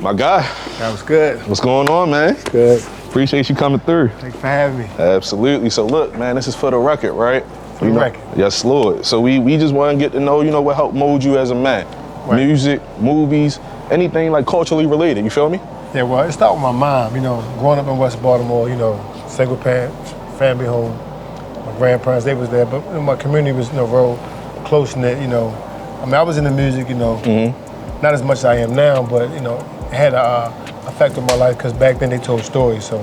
My guy. That was good. What's going on, man? Good. Appreciate you coming through. Thanks for having me. Absolutely. So look, man, this is for the record, right? For the record. Yes, Lord. So we just want to get to know, what helped mold you as a man. Right. Music, movies, anything like culturally related, you feel me? Yeah, well, it started with my mom, growing up in West Baltimore, single parents, family home. My grandparents, they was there, but my community was, real close-knit, I was in the music, not as much as I am now, but, it had an effect on my life because back then they told stories. So,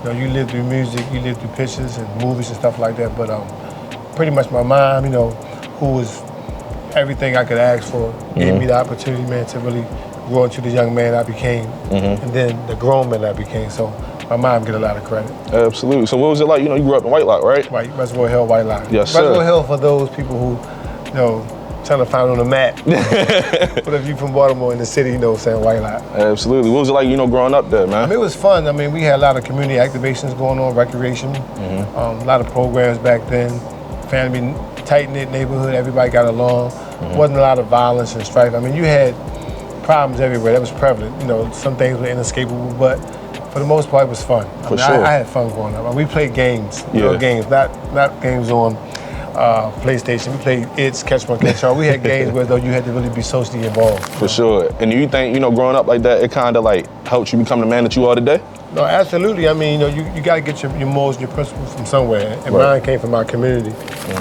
you lived through music, you lived through pictures and movies and stuff like that. But pretty much my mom, who was everything I could ask for, gave me the opportunity, man, to really grow into the young man I became, and then the grown man I became. So my mom get a lot of credit. Absolutely. So what was it like? You grew up in White Lock, right? Right, Reservoir Hill, White Lock. Yes, sir. Reservoir Hill for those people who, trying to find on the map. But if you from Baltimore in the city, saying White Lock. Absolutely. What was it like, growing up there, man? It was fun. We had a lot of community activations going on, recreation, a lot of programs back then. Family, tight-knit neighborhood, everybody got along. Wasn't a lot of violence and strife. You had problems everywhere. That was prevalent. Some things were inescapable, but for the most part, it was fun. For sure. I had fun growing up. We played games, real games, not games on PlayStation. We played It's Catch One Catch All. We had games where though you had to really be socially involved. For sure. And do you think, growing up like that, it kind of like helped you become the man that you are today? No, absolutely. You got to get your morals and your principles from somewhere. And mine came from my community.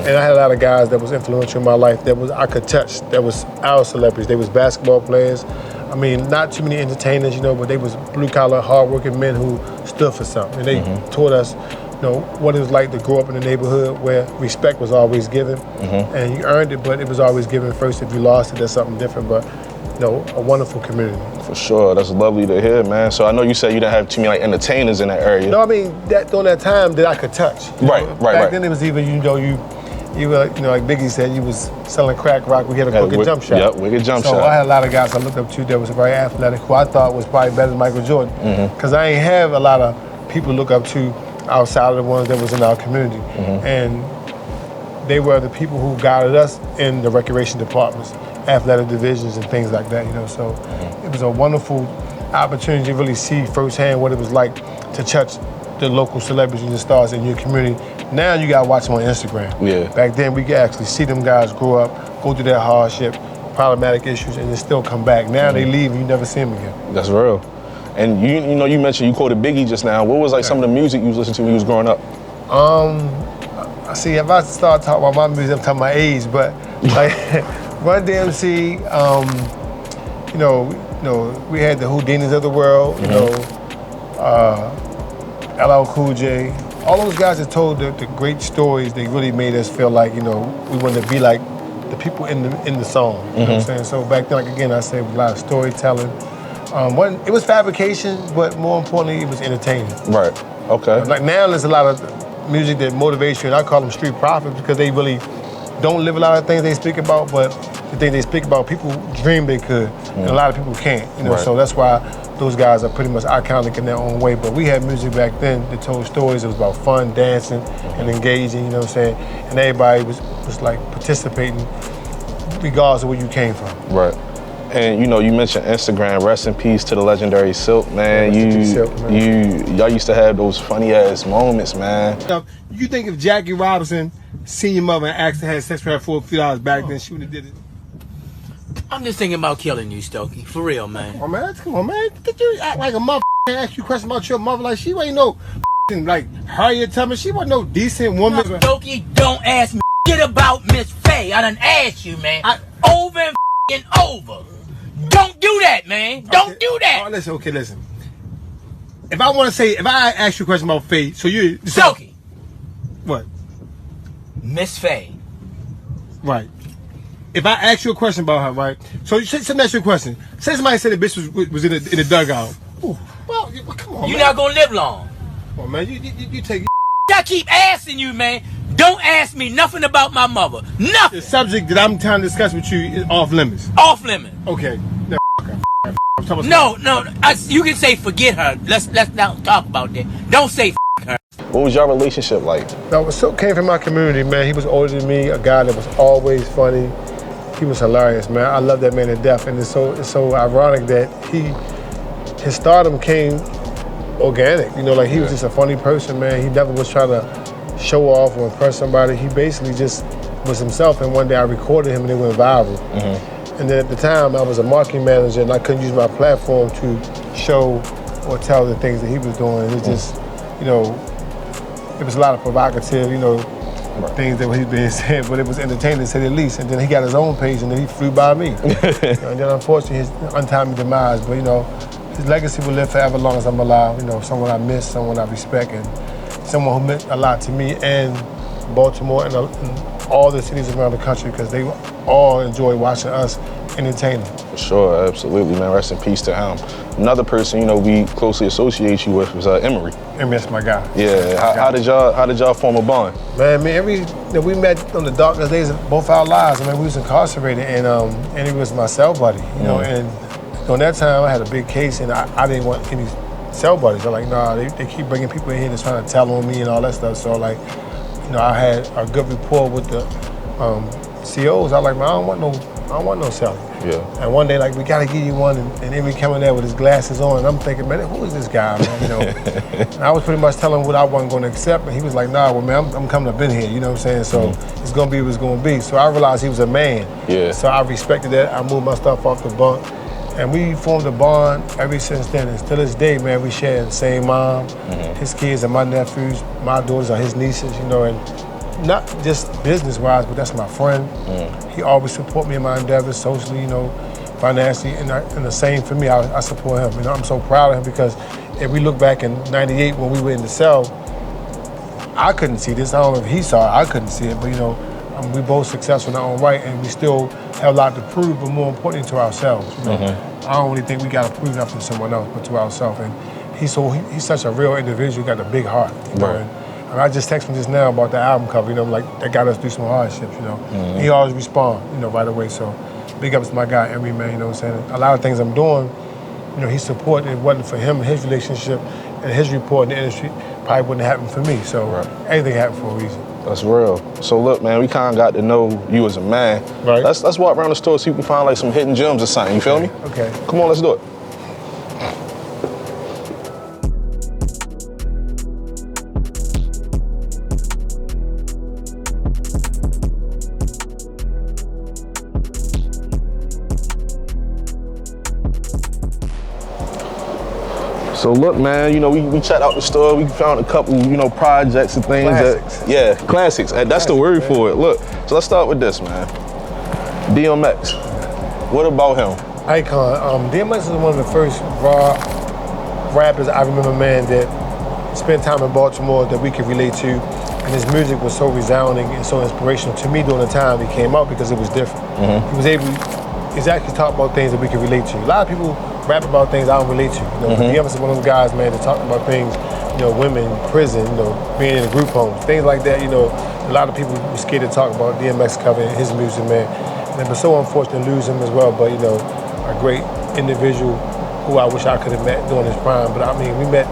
And I had a lot of guys that was influential in my life that I could touch, that was our celebrities. They was basketball players. Not too many entertainers, but they was blue-collar, hard-working men who stood for something. And they taught us, what it was like to grow up in a neighborhood where respect was always given. And you earned it, but it was always given first. If you lost it, that's something different. But, a wonderful community. For sure, that's lovely to hear, man. So I know you said you didn't have too many entertainers in that area. No, that during that time that I could touch. Right. Back then it was even, you were, like Biggie said, you was selling crack rock. We had a wicked jump shot. Yep, wicked jump shot. So I had a lot of guys I looked up to that was very athletic, who I thought was probably better than Michael Jordan. Because I ain't have a lot of people to look up to outside of the ones that was in our community. And they were the people who guided us in the recreation departments, athletic divisions and things like that, So it was a wonderful opportunity to really see firsthand what it was like to touch the local celebrities and the stars in your community. Now you gotta watch them on Instagram. Yeah. Back then we could actually see them guys grow up, go through their hardship, problematic issues, and then still come back. Now they leave and you never see them again. That's real. And you mentioned you quoted Biggie just now. What was like some of the music you was listening to when you was growing up? See, if I start talking about my music, I'm talking my age, but like Run DMC, we had the Houdinis of the world, LL Cool J, all those guys that told the great stories. They really made us feel like, we wanted to be like the people in the song. You know what I'm saying? So back then, like again, I said, a lot of storytelling. It was fabrication, but more importantly, it was entertaining. Right. Okay. Like now, there's a lot of music that motivates you, and I call them street prophets because they really don't live a lot of things they speak about, but the things they speak about, people dream they could, and a lot of people can't. So that's why those guys are pretty much iconic in their own way. But we had music back then that told stories. It was about fun, dancing, and engaging. You know what I'm saying? And everybody was like participating, regardless of where you came from. Right. And you mentioned Instagram. Rest in peace to the legendary Silk, man. Y'all used to have those funny ass moments, man. You think if Jackie Robinson seen your mother and asked her to have sex with her for a few hours back then, she would have did it? I'm just thinking about killing you, Stokey. For real, man. Oh man, come on, man. Did you act like a mother and ask you questions about your mother? Like she ain't no like Harriet Tubman. She wasn't no decent woman. No, Stokey, don't ask me shit about Miss Faye. I done asked you, man. Over and over. Don't do that, man. Don't do that. Oh, listen. If I ask you a question about Faye, so you... Stokey. What? Miss Faye. Right. If I ask you a question about her, right? So let me ask you a question. Say somebody said the bitch was in the dugout. Ooh, well, come on, You're not gonna live long. Come on, man. You take... I keep asking you, man. Don't ask me nothing about my mother. Nothing. The subject that I'm trying to discuss with you is off limits. Off limits. Okay. No. You can say forget her. Let's not talk about that. Don't say her. What was your relationship like? No, Silk came from my community, man. He was older than me, a guy that was always funny. He was hilarious, man. I love that man to death, and it's so ironic that he his stardom came organic. You know, like he was just a funny person, man. He never was trying to show off or impress somebody. He basically just was himself. And one day I recorded him and it went viral. And then at the time I was a marketing manager and I couldn't use my platform to show or tell the things that he was doing. It just, you know, it was a lot of provocative, you know, things that he been saying, but it was entertaining to say the least. And then he got his own page and then he flew by me. You know, and then unfortunately his untimely demise, but you know, his legacy will live forever as long as I'm alive. You know, someone I miss, someone I respect, and someone who meant a lot to me and Baltimore and all the cities around the country, because they all enjoy watching us entertaining. For sure, absolutely, man. Rest in peace to him. Another person, you know, we closely associate you with was Emery. Emery, that's my guy. Yeah. How did y'all form a bond? Man, we met on the darkest days of both our lives. I mean, we was incarcerated, and he was my cell buddy. You know, and during that time I had a big case, and I didn't want any cell buddies. They're like, nah, they keep bringing people in here that's trying to tell on me and all that stuff. So like, you know, I had a good rapport with the COs. I was like, man, I don't want no cell. Yeah. And one day, like, we gotta give you one, and Emery coming there with his glasses on, and I'm thinking, man, who is this guy, man? You know. And I was pretty much telling him what I wasn't going to accept, and he was like, nah, well, man, I'm coming up in here, you know what I'm saying? So it's gonna be what it's gonna be. So I realized he was a man. Yeah. So I respected that. I moved my stuff off the bunk, and we formed a bond ever since then. And to this day, man, we share the same mom. His kids are my nephews. My daughters are his nieces, you know, and not just business-wise, but that's my friend. He always support me in my endeavors, socially, you know, financially, and the same for me. I support him. You know, I'm so proud of him because if we look back in '98 when we were in the cell, I couldn't see this. I don't know if he saw it. I couldn't see it, but you know, we both successful in our own right, and we still have a lot to prove, but more importantly to ourselves. You know? I don't really think we got to prove nothing to someone else, but to ourselves. And he's such a real individual. He got a big heart. You know? And I just texted him just now about the album cover, you know, like that got us through some hardships, you know. He always respond, you know, right away. So big ups to my guy, Emery, man, you know what I'm saying? A lot of things I'm doing, you know, he supported. It wasn't for him and his relationship and his report in the industry, probably wouldn't happen for me. So everything happened for a reason. That's real. So look, man, we kind of got to know you as a man. Right. Let's walk around the store, see if we can find like some hidden gems or something, you feel me? Okay. Come on, let's do it. So look, man, you know, we checked out the store, we found a couple, you know, projects and things. Classics. Classics. That's the word for it. Look, so let's start with this, man. DMX. What about him? Icon. DMX is one of the first raw rappers I remember, man, that spent time in Baltimore that we could relate to. And his music was so resounding and so inspirational to me during the time he came out because it was different. He's actually talking about things that we can relate to. A lot of people rap about things I don't relate to. You know, DMX is one of those guys, man, that talk about things, you know, women, prison, you know, being in a group home, things like that. You know, a lot of people were scared to talk about DMX covering his music, man. And it was so unfortunate to lose him as well. But you know, a great individual who I wish I could have met during his prime. But I mean, we met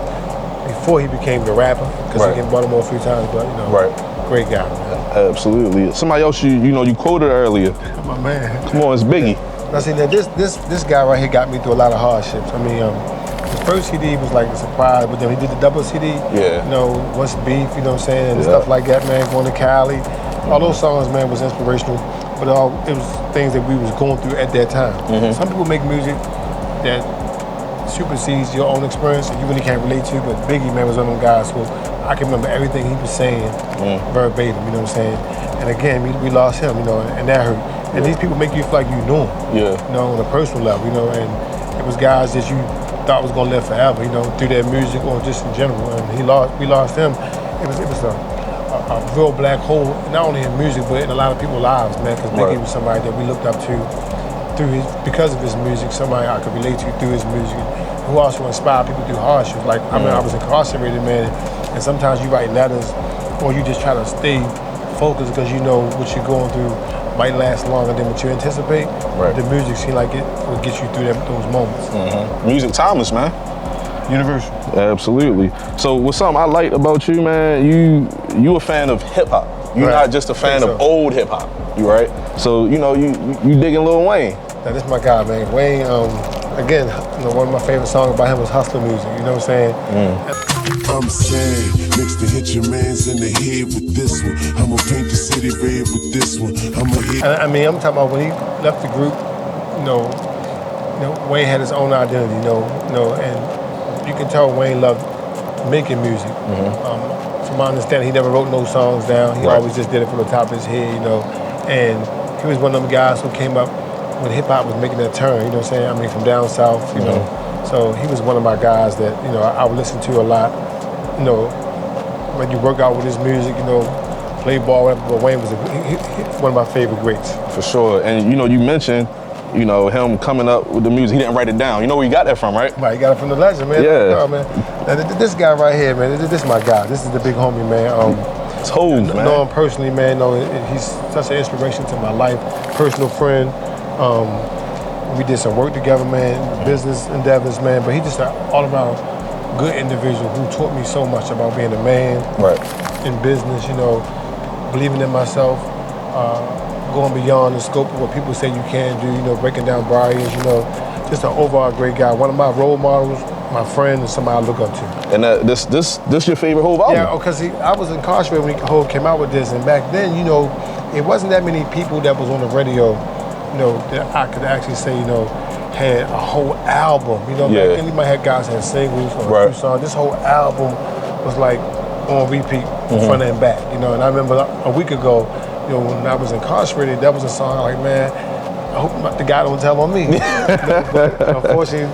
before he became the rapper because he came to Baltimore a few times. But you know, great guy, man. Absolutely. Somebody else you quoted earlier. My man. Come on, it's Biggie. Now see, now this guy right here got me through a lot of hardships. I mean, his first CD was like a surprise, but then he did the double CD. Yeah. You know, What's Beef, you know what I'm saying, and stuff like that, man. Going to Cali, all those songs, man, was inspirational. But it was things that we was going through at that time. Some people make music that supersedes your own experience and you really can't relate to. But Biggie, man, was one of them guys who I can remember everything he was saying verbatim. You know what I'm saying? And again, we lost him, you know, and that hurt. And these people make you feel like you knew him, you know, on a personal level, you know, and it was guys that you thought was gonna live forever, you know, through their music or just in general. And we lost him. It was a real black hole, not only in music, but in a lot of people's lives, man, because Biggie was somebody that we looked up to because of his music, somebody I could relate to through his music, who also inspired people through hardships. Like, I mean, I was incarcerated, man, and sometimes you write letters or you just try to stay focused because you know what you're going through might last longer than what you anticipate. The music seems like it will get you through those moments. Music timeless, man. Universal. Absolutely. So what's something I like about you, man, you a fan of hip hop. You're not just a fan of old hip hop. You right? So, you know, you digging Lil Wayne. Now this is my guy, man. Wayne, again, one of my favorite songs by him was Hustler Music, you know what I'm saying? I'm sad, next to hit your mans in the head with this one. I'ma paint the city red with this one. I'ma hit. I mean, I'm talking about when he left the group, Wayne had his own identity, and you can tell Wayne loved making music. From my understanding, he never wrote no songs down. He always just did it from the top of his head, and he was one of them guys who came up when hip hop was making that turn, you know what I'm saying? I mean, from down south, you know. So he was one of my guys that, I would listen to a lot. When you work out with his music, play ball, whatever, but Wayne was one of my favorite greats. For sure. And you mentioned, him coming up with the music. He didn't write it down. You know where you got that from, right? Right, you got it from the legend, man. Yeah. Oh, man. Now, this guy right here, man, this is my guy. This is the big homie, man. It's Hove, man. Know him personally, man. He's such an inspiration to my life. Personal friend. We did some work together, man. Business endeavors, man. But he's just an all-around good individual who taught me so much about being a man. Right. In business, believing in myself. Going beyond the scope of what people say you can do, breaking down barriers, just an overall great guy. One of my role models, my friend, and somebody I look up to. And this your favorite Hove album? Yeah, because I was incarcerated when Hove came out with this, and back then, it wasn't that many people that was on the radio, that I could actually say, had a whole album. Back then you might have guys had singles or a few songs. This whole album was like on repeat, front and back, And I remember a week ago, when I was incarcerated, that was a song like, man, I hope the guy don't tell on me. But unfortunately,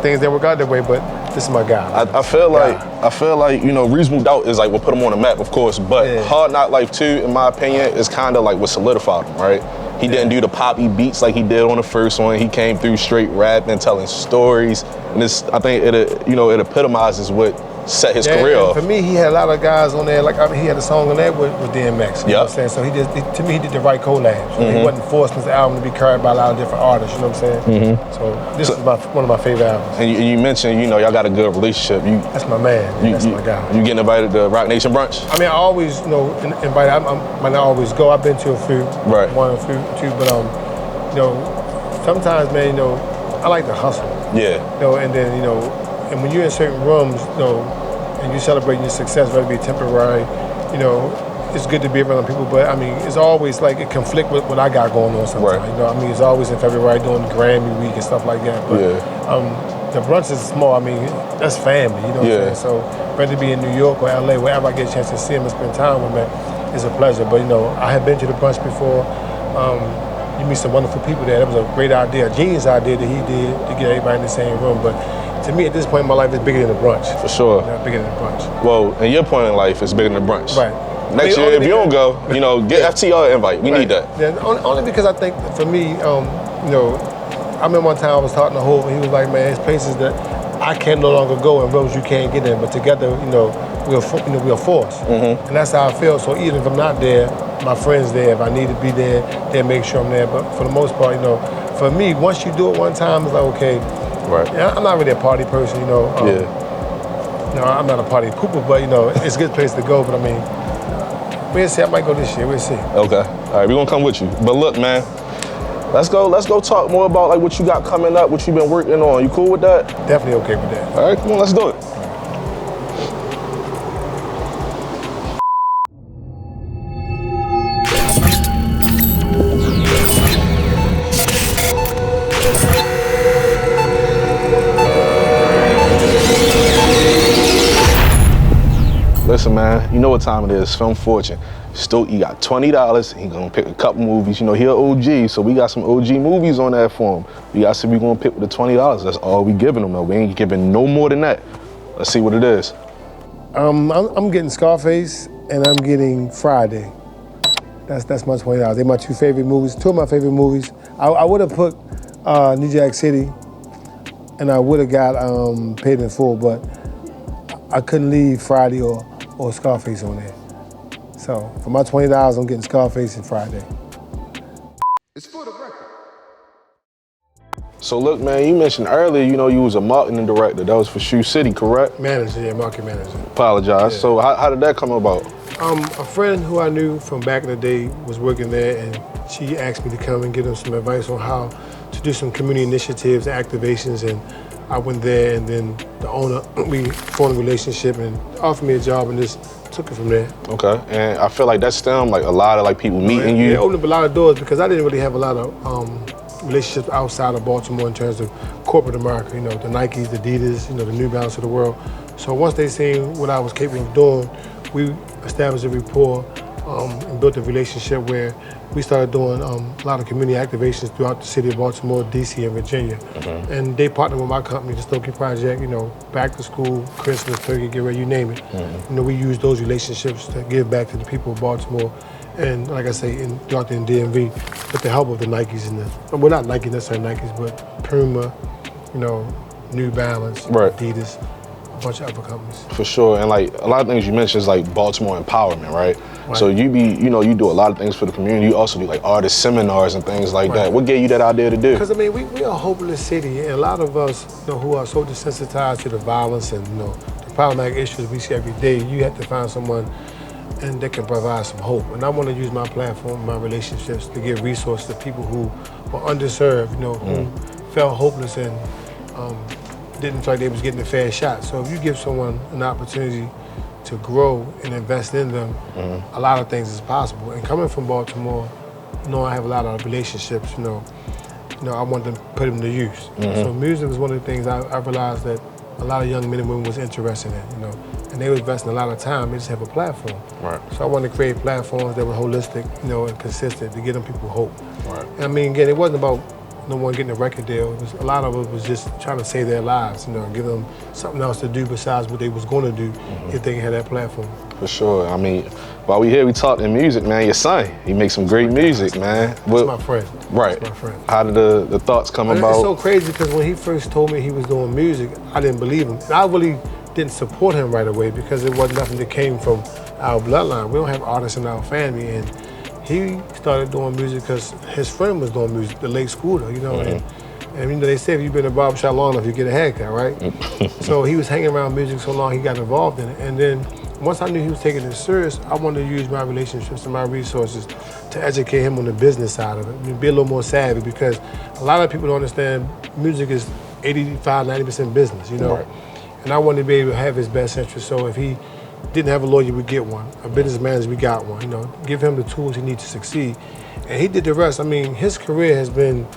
things didn't work out that way, but this is my guy. I feel like, Reasonable Doubt is like what put him on the map, of course, but Hard Knock Life 2, in my opinion, is kind of like what solidified him, right? He didn't do the poppy beats like he did on the first one. He came through straight rapping, telling stories, and I think it epitomizes what set his career off. For me, he had a lot of guys on there. Like he had a song on there with DMX. You know what I'm saying? So to me, he did the right collabs. He wasn't forcing his album to be carried by a lot of different artists. You know what I'm saying? So this is one of my favorite albums. And you mentioned, y'all got a good relationship. That's my man. That's my guy. You getting invited to Rock Nation brunch? I mean, I always, invited. I might not always go. I've been to a few, one or two, but sometimes, man, I like to hustle. Yeah. And then, and when you're in certain rooms, and you're celebrating your success, whether it be temporary, it's good to be around people, but I mean, it's always like it conflict with what I got going on sometimes. Right. It's always in February doing Grammy week and stuff like that. But the brunch is small. I mean, that's family, you know what I'm saying? So whether it be in New York or LA, wherever I get a chance to see him and spend time with him, it's a pleasure. But I have been to the brunch before. You meet some wonderful people there. That was a great idea, a genius idea that he did to get everybody in the same room. But to me, at this point in my life, it's bigger than the brunch. For sure. Bigger than the brunch. Well, in your point in life, it's bigger than the brunch. Right. Next year, if you don't go, get FTR invite. We need that. Yeah, only because I think for me, I remember one time I was talking to Hov, and he was like, man, there's places that I can no longer go and rooms you can't get in, but together, we're a force. And that's how I feel. So even if I'm not there, my friends there, if I need to be there, they make sure I'm there. But for the most part, for me, once you do it one time, it's like, okay. Right. Yeah, I'm not really a party person, I'm not a party pooper, but it's a good place to go. But I mean, we'll see. I might go this year. We'll see. Okay. All right, we're gonna come with you. But look, man, let's go talk more about like what you got coming up, what you've been working on. You cool with that? Definitely okay with that. All right, come on, let's do it. Listen, man, you know what time it is, Film Fortune. Stokey got $20, he gonna pick a couple movies. He an OG, so we got some OG movies on that for him. We got to see we gonna pick with the $20. That's all we giving him though. We ain't giving no more than that. Let's see what it is. I'm getting Scarface and I'm getting Friday. That's my $20. They're my two favorite movies, two of my favorite movies. I would have put New Jack City and I would have got Paid in Full, but I couldn't leave Friday or Scarface on there. So for my $20, I'm getting Scarface and Friday. It's for the record. So look, man, you mentioned earlier, you was a marketing director. That was for Shoe City, correct? Manager, yeah, market manager. Apologize. Yeah. So how did that come about? A friend who I knew from back in the day was working there, and she asked me to come and give them some advice on how to to do some community initiatives, activations, and I went there, and then the owner, we formed a relationship and offered me a job, and just took it from there. Okay, and I feel like that stemmed like a lot of like people meeting you. It opened up a lot of doors because I didn't really have a lot of relationships outside of Baltimore in terms of corporate America. You know, the Nikes, the Adidas, you know, the New Balance of the world. So once they seen what I was capable of doing, we established a rapport and built a relationship where we started doing a lot of community activations throughout the city of Baltimore, DC, and Virginia. Mm-hmm. And they partnered with my company, the Stokey Project, you know, back to school, Christmas, turkey, get ready, you name it. Mm-hmm. You know, we use those relationships to give back to the people of Baltimore. And like I say, throughout the DMV, with the help of the Nikes and well, not Nike necessarily Nikes, but Puma, you know, New Balance, right. Adidas, a bunch of other companies. For sure, and like a lot of things you mentioned is like Baltimore empowerment, right? Right. So you do a lot of things for the community. You also do like artist seminars and things like that. What gave you that idea to do? Because I mean, we are a hopeless city, and a lot of us, you know, who are so desensitized to the violence and, you know, the problematic issues we see every day, you have to find someone and that can provide some hope. And I want to use my platform, my relationships to give resources to people who were underserved, you know, who felt hopeless and didn't feel like they was getting a fair shot. So if you give someone an opportunity to grow and invest in them, a lot of things is possible. And coming from Baltimore, you know, I have a lot of relationships, you know, I want to put them to use. So music was one of the things I realized that a lot of young men and women was interested in, you know, and they were investing a lot of time. They just have a platform. Right. So I wanted to create platforms that were holistic, you know, and consistent to give them people hope. Right. And I mean, again, it wasn't about no one getting a record deal. It was, a lot of it was just trying to save their lives, you know, and give them something else to do besides what they was going to do if they had that platform. For sure. I mean, while we here, we talking music, man. Your son, he makes some great music, man. That's my friend. Right. That's my friend. How did the thoughts come about? It's so crazy because when he first told me he was doing music, I didn't believe him. And I really didn't support him right away because it wasn't nothing that came from our bloodline. We don't have artists in our family, and he started doing music because his friend was doing music, the late Scooter, you know. And you know, they say if you've been in a barbershop long enough, you get a haircut, right? So he was hanging around music so long, he got involved in it. And then once I knew he was taking it serious, I wanted to use my relationships and my resources to educate him on the business side of it, be a little more savvy, because a lot of people don't understand music is 85, 90% business, you know? Right. And I wanted to be able to have his best interest, so if he didn't have a lawyer, we get one. A business manager, we got one, you know? Give him the tools he needs to succeed. And he did the rest. I mean, his career has been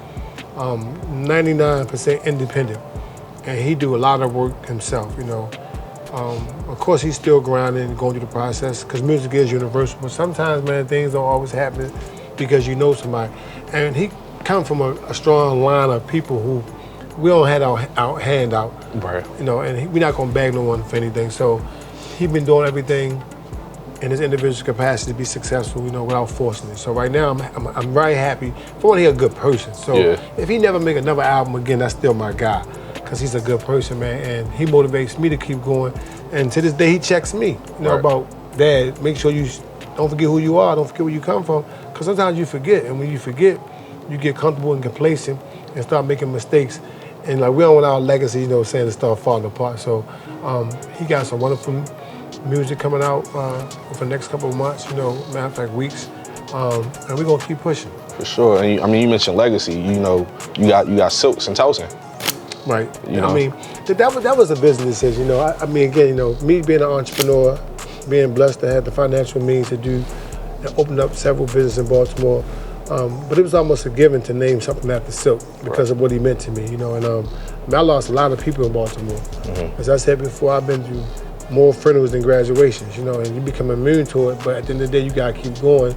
99% independent, and he do a lot of work himself, you know? Of course, he's still grinding and going through the process because music is universal, but sometimes, man, things don't always happen because you know somebody. And he come from a strong line of people who we don't have our hand out, Right. you know, and we're not gonna bag no one for anything. So he's been doing everything in his individual capacity to be successful, you know, without forcing it. So right now, I'm very happy. For one, he's a good person. So if he never make another album again, that's still my guy, because he's a good person, man, and he motivates me to keep going. And to this day, he checks me, you know, about, Dad, make sure you don't forget who you are, don't forget where you come from, because sometimes you forget, and when you forget, you get comfortable and complacent and start making mistakes. And like, we don't want our legacy, you know, saying to start falling apart. So he got some wonderful music coming out for the next couple of months, you know, matter of fact, weeks, and we're gonna keep pushing. For sure. And I mean, you mentioned legacy. You know, you got Silks and Towson. Right. You know? I mean, that was a business decision. You know, I mean, again, you know, me being an entrepreneur, being blessed to have the financial means to do and open up several businesses in Baltimore. But it was almost a given to name something after Silk because of what he meant to me. You know, and I lost a lot of people in Baltimore. As I said before, I've been through more funerals than graduations. You know, and you become immune to it. But at the end of the day, you gotta keep going.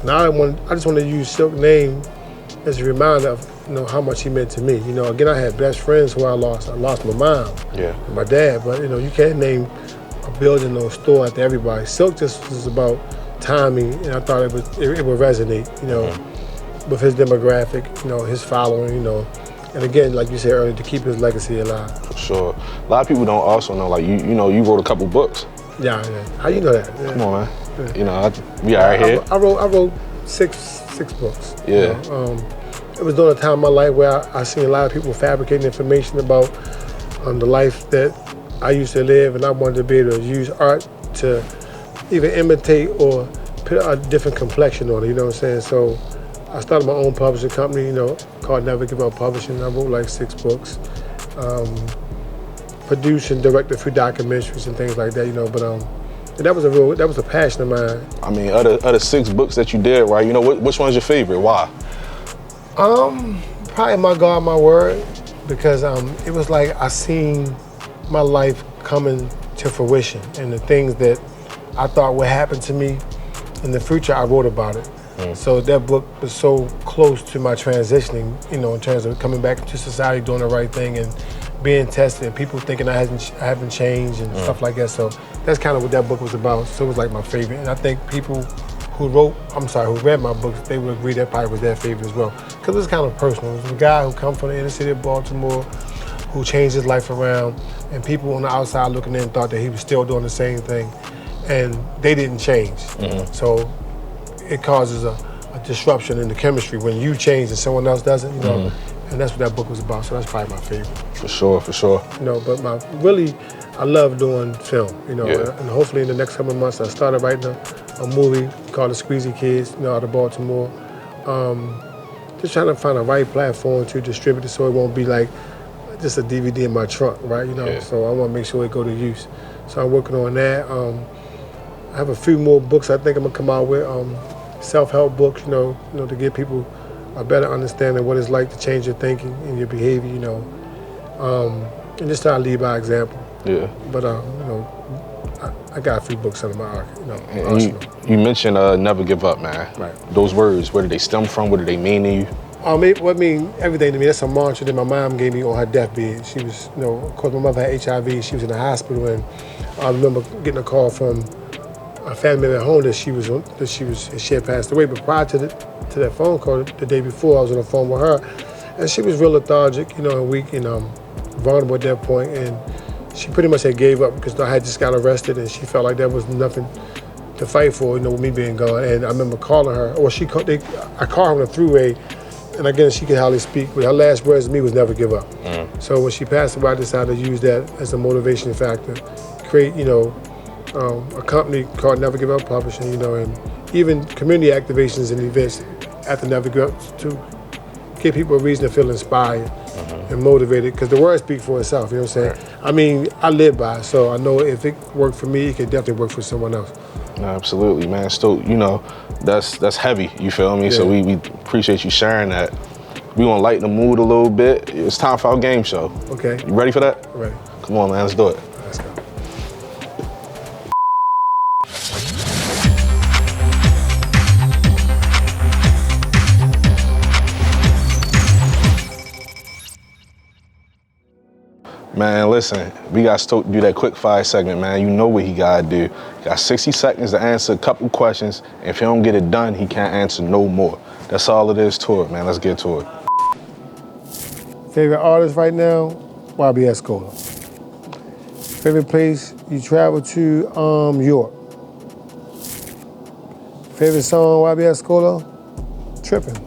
And I just want to use Silk's name as a reminder of, you know, how much he meant to me. You know, again, I had best friends who I lost. I lost my mom, and my dad, but you know, you can't name a building or a store after everybody. Silk just was about timing, and I thought it would resonate, you know, with his demographic, you know, his following, you know, and again, like you said earlier, to keep his legacy alive. For sure. A lot of people don't also know, like, you know, you wrote a couple books. Yeah. How you know that? Yeah. Come on, man. You know, we are right here. I wrote six books. Yeah. You know? It was during a time in my life where I seen a lot of people fabricating information about the life that I used to live, and I wanted to be able to use art to either imitate or put a different complexion on it, you know what I'm saying? So I started my own publishing company, called Never Give Up Publishing. I wrote like 6 books. Produced and directed a few documentaries and things like that, but that was a passion of mine. I mean, other 6 books that you did, right? Which one's your favorite? Why? Probably My God, My Word, because it was like I seen my life coming to fruition, and the things that I thought would happen to me in the future, I wrote about it. So that book was so close to my transitioning, in terms of coming back to society, doing the right thing, and being tested, and people thinking I haven't changed and stuff like that. So that's kind of what that book was about. So it was like my favorite, and I think people who read my books, they would agree that probably was their favorite as well, because it was kind of personal. It was a guy who come from the inner city of Baltimore, who changed his life around, and people on the outside looking in thought that he was still doing the same thing, and they didn't change. So it causes a disruption in the chemistry when you change and someone else doesn't, and that's what that book was about. So that's probably my favorite. For sure. But I love doing film, and hopefully in the next couple of months I started writing a movie called The Squeezy Kids, out of Baltimore. Just trying to find a right platform to distribute it so it won't be like just a DVD in my trunk, right? So I want to make sure it go to use. So I'm working on that. I have a few more books I think I'm gonna come out with, self-help books, to give people a better understanding of what it's like to change your thinking and your behavior, and just try to lead by example. Yeah. But I got a few books under my arsenal. You mentioned never give up, man. Right. Those words, where did they stem from? What do they mean to you? What mean everything to me. That's a mantra that my mom gave me on her deathbed. She was, of course, my mother had HIV. She was in the hospital, and I remember getting a call from a family member at home that she had passed away. But prior to that phone call, the day before, I was on the phone with her, and she was real lethargic, and weak and vulnerable at that point, and she pretty much had gave up because I had just got arrested, and she felt like there was nothing to fight for, with me being gone. And I remember calling her, I called her on a throughway. And again, she could hardly speak, but her last words to me was never give up. So when she passed away, I decided to use that as a motivation factor, create, a company called Never Give Up Publishing, and even community activations and events at the Never Give Up to give people a reason to feel inspired and motivated, because the words speak for itself, you know what I'm saying? Right. I mean, I live by it, so I know if it worked for me, it could definitely work for someone else. Absolutely, man. Still, that's heavy, you feel me? Yeah. So we appreciate you sharing that. We gonna lighten the mood a little bit. It's time for our game show. Okay. You ready for that? Ready. Come on, man, let's do it. Let's go. Man, listen, we got Stoke to do that quick fire segment, man. You know what he gotta do. Got 60 seconds to answer a couple questions. If he don't get it done, he can't answer no more. That's all it is to it, man. Let's get to it. Favorite artist right now, YBS Cola. Favorite place you travel to, York. Favorite song, YBS Cola, Trippin'.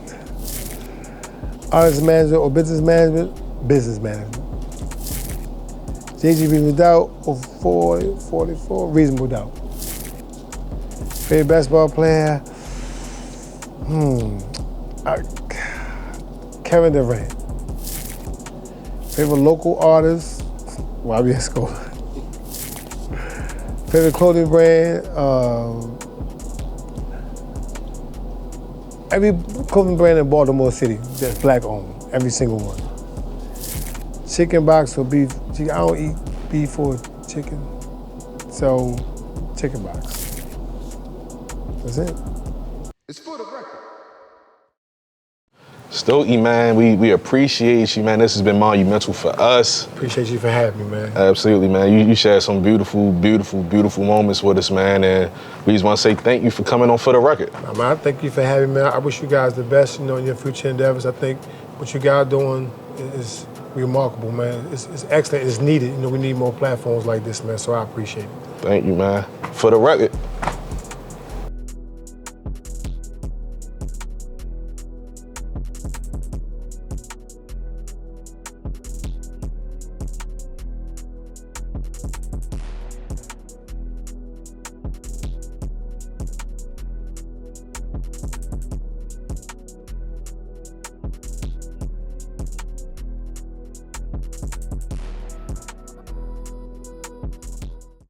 Artist management or business management, business management. JG Reasonable Doubt or 44 Reasonable Doubt. Favorite basketball player, Kevin Durant. Favorite local artist, YBS Cola. Favorite clothing brand, every clothing brand in Baltimore City that's black owned, every single one. Chicken box or beef. I don't eat beef or chicken, so chicken box. That's it. It's for the record. Stokey, man, we appreciate you, man. This has been monumental for us. Appreciate you for having me, man. Absolutely, man. You shared some beautiful, beautiful, beautiful moments with us, man, and we just want to say thank you for coming on For the Record. I thank you for having me. I wish you guys the best, in your future endeavors. I think what you guys are doing is remarkable, man. It's excellent. It's needed. We need more platforms like this, man, so I appreciate it. Thank you, man. For the Record.